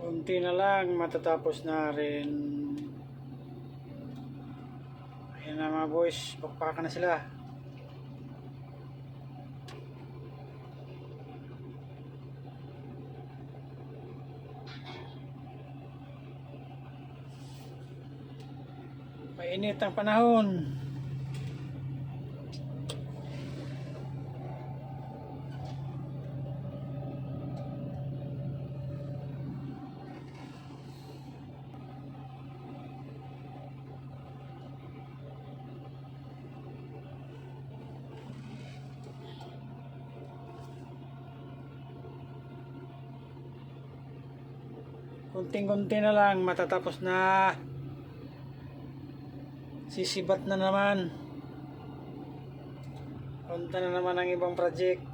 Unti na lang, matatapos na rin. Ayan na mga boys, pakpakan na sila. Mainit ang panahon. Kunting-kunti na lang, matatapos na. Sisibat na naman. Punta na naman ang ibang project.